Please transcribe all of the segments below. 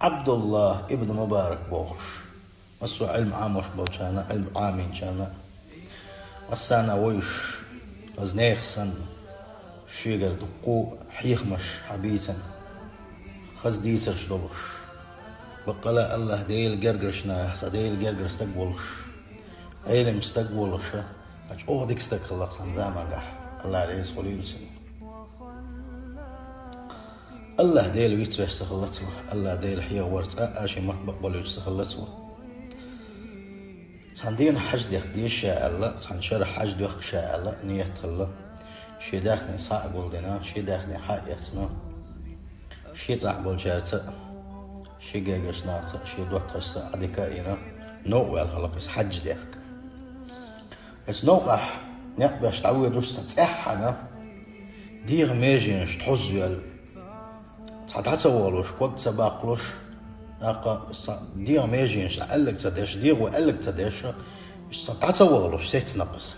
عبد الله ابن مبارك بوخش مسوا علم عاموش بوشانا علم عامين شانا مسانا ويش أزنيخ سن شيغر دقو حيخمش حبيسا خز ديسر شلوش بقلا الله ديل جرجرشنا يحسا ديل جرجر استقبلش ايلم استقبلش اج اوه استقبل سن زمان قح الله عليه صليل سن الله ديل ويتبش سخلصه الله ديل حيا ورت اشي ما بقبلوش سخلصه عندنا حج ديك ديش شاء الله شرح حج ديك شاء الله نية الله شي داخلي صعب ولدنا شي داخلي حقيقتنا شي تعبول جارتا شي جاجش نارتا شي دوحتر عدكائنا نوع الهلقس حج ديك اس نوقح نقبش تعودوش تتأحنا ديغ ميجينش تحزيل تحتصولوش وقت سباقلوش ناقا ديغ ميجينش قالك تداش ديغ وقالك تداش تحتصولوش سيت نقص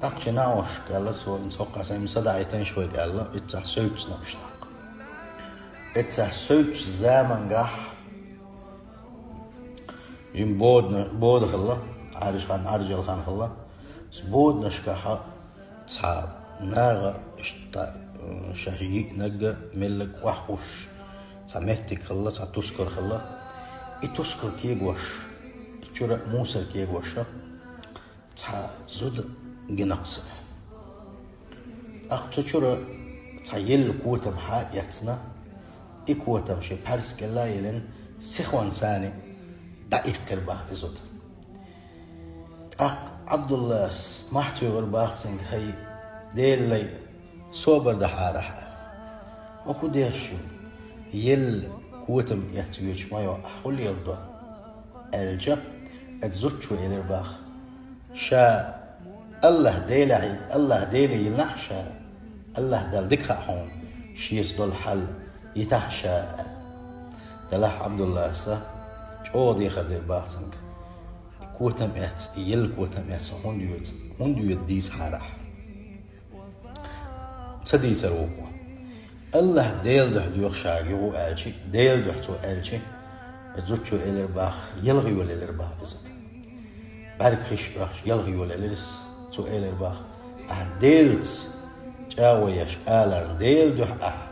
أقش ناوش قال له سو نتوقع سامي مسدعيتين شوي قال له اتحسوتش نقشناق اتحسوتش زمن قح يم بود خلا عرج خان خلا بود نشكحة تصحاب ناغا شهي نجا ملك وحوش تعمتك خلا تسكر خلا تسكر كيغوش تشرا موسى كيغوش تصحاب زود جناقص أختشرة تعيل قوتم حياتنا إقوتم شيء بارس كلا يلين سخوان ثاني دقيق كرباح إزود عبد الله محتوى غرباح سنج هاي ديل لي صوبر دحارة وكو ديشو يل قوتم يحتويش ما يوحول يلدو الجا أتزوجو إلى الباخ شا الله ديلي ينحشى الله دل دكها حون شيس دول حل يتحشى دلح عبد الله سا جود يخدر باحسنك كوتم يل كوتم هون ديوت ديس حارح تدي سروقه الله ديل ده دوخ شاقيو آلشي ديل دحتو آلشي زوجو إلرباخ يلغي ولا إلرباخ إزت بارك خش يلغي ولا إلرس تو إلرباخ ديلت جاويش آلر ديل دح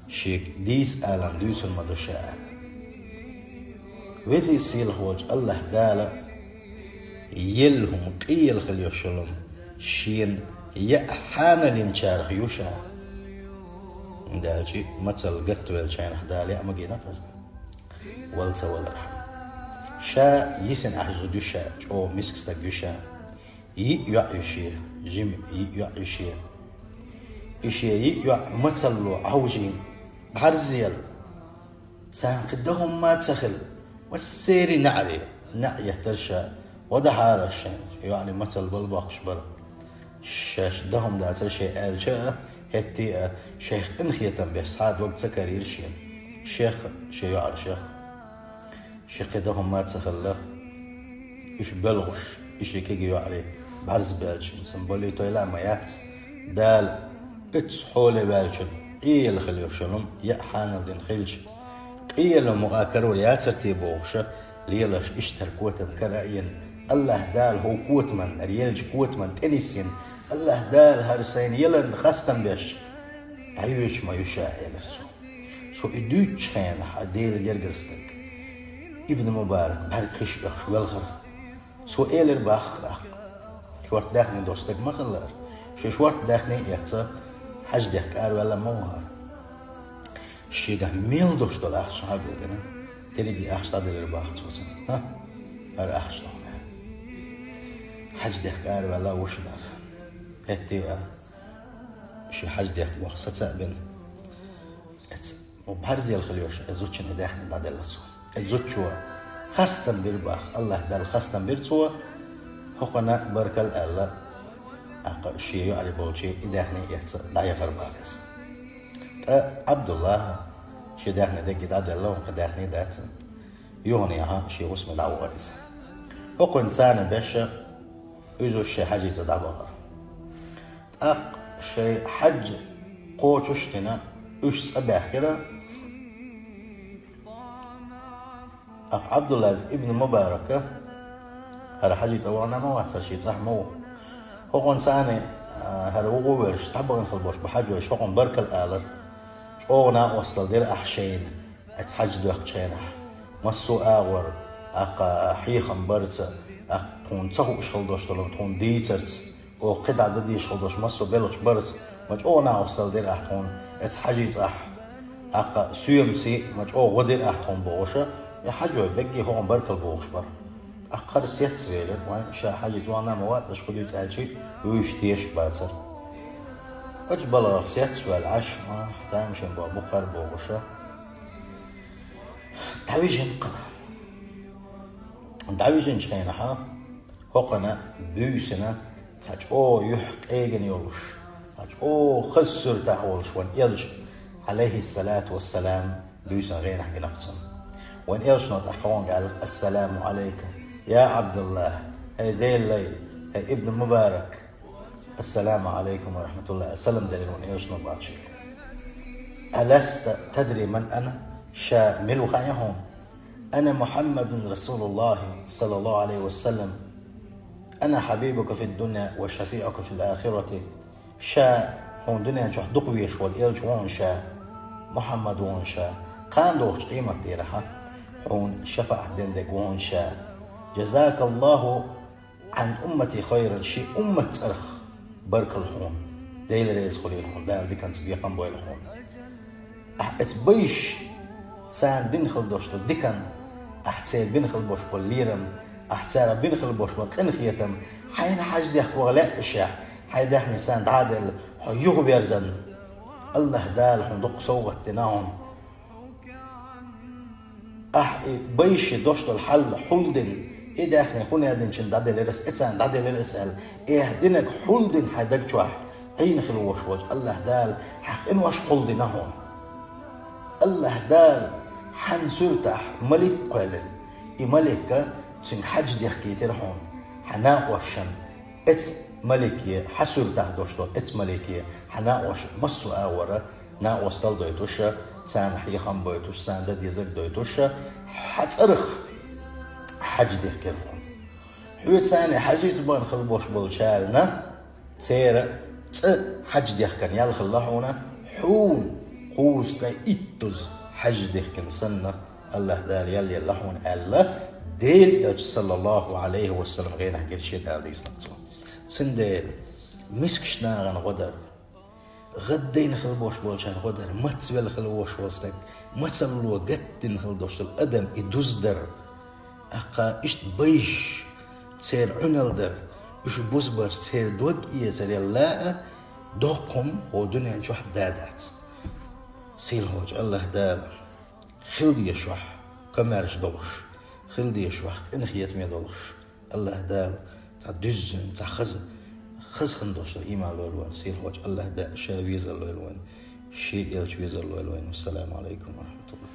شيك ديس آلم دوس المدوشاء وزي سيل خوج الله دالا يلهم قيل خليو شلم شين يأحانا لنشارخ يوشا داجي مثل قتو الشين حدالي أمقينا قصد والتا والرحم شا يسن أحزو دوشا جو مسكستك دوشا يعيشير جيم يعيشير إشي مثل عوجين بحرزيل سان قدهم ما تسخل والسيري نعيه ترشا ودحار الشين يعني مثل بالباقش بر شاش دهم دا ترشي آلشا هتي شيخ انخيتم بيسعاد وقت سكرير شين شيخ شيو على شيخ قدهم ما تسخل إيش بلغش إيش كيجي عليه بحرز بالش سنبولي تويلا مايات دال اتس حولي بالشن إيه الخليو شلوم يأحانا دين خلش إيه المقاكر وليا ترتيبوش ليلش اشتر كوتم كرائين الله دال هو كوتمن ريالج كوتمن تنسين الله دال هرسين يلن خستن بيش تعيوش ما يشاء يلسو سو إدوش خين حديل جرجرستك ابن مبارك بارك خش شو الغر سو إيلر باخ شورت داخني دوستك ما خلار شورت داخني يحتا حج ديك قال ولا موهر شيء ميل دوش دول أخش هاقودنا تريدي أخش تادل الباخ توزن ها هر أخش دول حج ديك قال ولا وش دار هتي شي حج ديك وخصة بين وبهرزي الخليوش أزوجن إداخن دادل لسو أزوجوا خستن بالباخ الله دال خستن بيرتوا حقنا بركل الله شيء يعني بوجي إداخني يحصل دايق الباخس عبد الله شيء داخني ده كده دلله وكداخني ده يوني ها شيء اسمه دعواريس هو إنسان بشر يجوا شيء حاجة تدعوار شيء حج قوتشتنا إيش صباح كده عبد الله ابن مبارك هذا حاجة طبعا ما واحد شيء صح مو هو إنسان هذا هو ورش تبغى نخلبوش بحاجة شغل برك الآلر أونا وصل دير أحشين أتحاج دوق شينه مسو آور حيخم برت تون تصو إشغل دوش تلون تون ديترت أو قطع ددي إشغل دوش مسو بلوش برت مج أونا وصل دير أحتون أتحاجي سيومسي مج أو غدير أحتون بوشة يحاجوا بقي هون برك البوش بر أخر سيت سويلر وين شا حاجة وانا مواد أشخدي تأجي ويشتيش باتر أجبل سيت سوال عش ما تامشن بخار بوشة تعويجن تعويجن شينها هقنا بيسنا تاج أو يحق إيجن يولش تاج أو خسر تحولش وان يلش عليه الصلاة والسلام بيسنا غير حق نقصن وان يلش نوت أخوان قال السلام عليك يا عبد الله هاي ديل لي هاي ابن مبارك السلام عليكم ورحمة الله السلام دليل وان يلش نوت باشي ألست تدري من أنا شامل خيهم أنا محمد رسول الله صلى الله عليه وسلم أنا حبيبك في الدنيا وشفيعك في الآخرة شا هون دنيا شو دقويش والإلج وون شا محمد وون شا قان دوش قيمة ديرها هون شفع دندك وون شا جزاك الله عن أمتي خيرا شي أمة صرخ برك الهون ديل ريس خليل هون دال دي كانت بيقام بويل هون اتبيش سان بنخل دوشتو ديكن احتسال بنخل بوش بوليرم احتسال بنخل بوش بقنخيتم حين حاج ديك وغلاء اشياء حي داح نسان عادل حيوه بيرزن الله دال حندق صوغة تناهم بيش دوشتو الحل حلدن ايه داخل يكون يدن شن دادي لرس اتسان دادي لرسال ايه دينك حلدن حيدك جوح اين خلو وش الله دال حق ان وش حلدنهم الله دال حن سرتح ملك قلل ملك تن حج دي حكيتر هون حناء وشن ات ملكيه حسرتح دوشتو ات ملكيه حناء وش مسو اورا نا وصل دويتوش سان حيخم بويتوش سان دد يزك دويتوش حتصرخ حج دي حكير هون حويت ساني حجيت بان خلبوش بالشارنا تير حج دي حكن يال خلاحونا حون قوس كاي إتوز حج ده كان سنة الله دال يلي اللحون الله ديل صلى الله عليه وسلم غير نحكي الشيء هذا يسنقصون سنديل مسكشنا غن غدر غدين خلبوش بولشان غدر ما تسوي خلبوش وسطك ما تسلوا قد خلدوش الأدم يدوزدر أقا إشت بيش تسير عنالدر إش بوزبر تسير دوق إيه تسير الله دوقهم ودنيا جوح دادات سيل هوج الله دال خلدي يشوح كمارش دوش خلدي يشوح إنخ يتمي دوش الله دال تعدزن تعخز خز خندوش إيمان الولوان سيل هوج الله دال شاويز الولوان شيء يلش ويز الولوان والسلام عليكم ورحمة الله